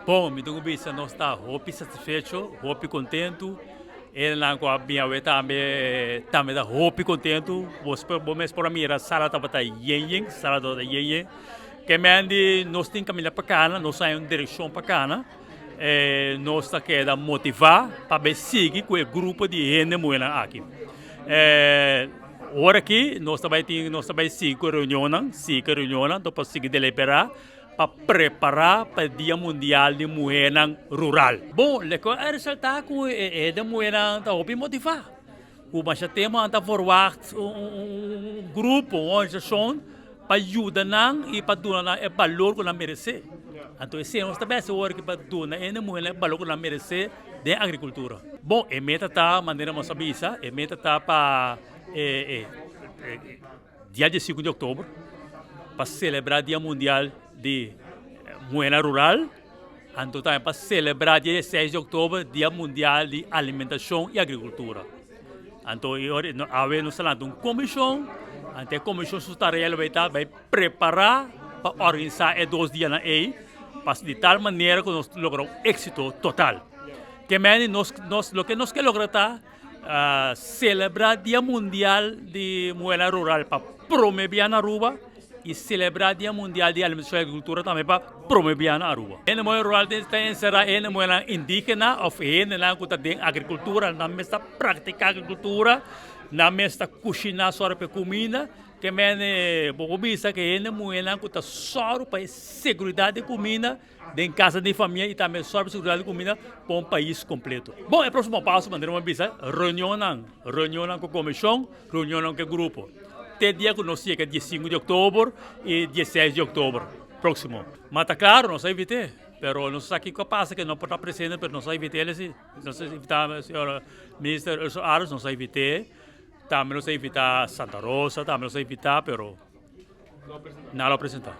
Bom, me dou bem, nós está hope satisfeito, hope contento. Ele não com a minha vez também da hope contento. Vou me expor a minha sala estava tá yen sala da yen. Que me nós tem caminho para cá, nós saímos direção para cá. Nós está querendo motivar para seguir com o grupo de gente moena aqui. Ora aqui nós também seguir reunião, depois seguir deliberar para preparar para o Dia Mundial de Mulher Rural. Bom, o que é ressaltar que é de mulher está bem motivar. O mas tema está forward grupo, uma organização para ajudar e para dar o valor que ela merece. Então, esse é o que para dar a mulher o valor que ela merece da agricultura. Bom, a meta está, maneira mais sabida, a meta está para dia 5 de outubro, para celebrar o Dia Mundial de Mulher Rural. Então, também para celebrar dia 6 de outubro, Dia Mundial de Alimentação e Agricultura. Então, nós falamos de uma comissão, a comissão secretarial vai preparar para organizar esses 2 dias aí, de tal maneira que nós logramos êxito total. Que o que nós queremos lograr é celebrar o Dia Mundial de Mulher Rural para promover a Aruba e celebrar o Dia Mundial de Alimentação e Agricultura também para promover a Aruba. A mulher rural será a mulher indígena, ou a tem agricultura, não está praticar agricultura, não está cozinhar só para comida, que vou dizer que a mulher está só para segurança de comida, em casa de família e também só para segurança de comida para um país completo. Bom, o próximo passo, mandamos reunião com a comissão, reunião com o grupo. Até dia que nós chega dia 5 de outubro e dia 6 de outubro, próximo. Mas está claro, nós evitamos. Pero não sei o que passa, que não pode estar presente, mas nós evitamos. Nós evitamos, a senhora ministra Elsa Aros, nós evitamos. Também nós evitamos Santa Rosa, também nós evitamos, pero não apresentar.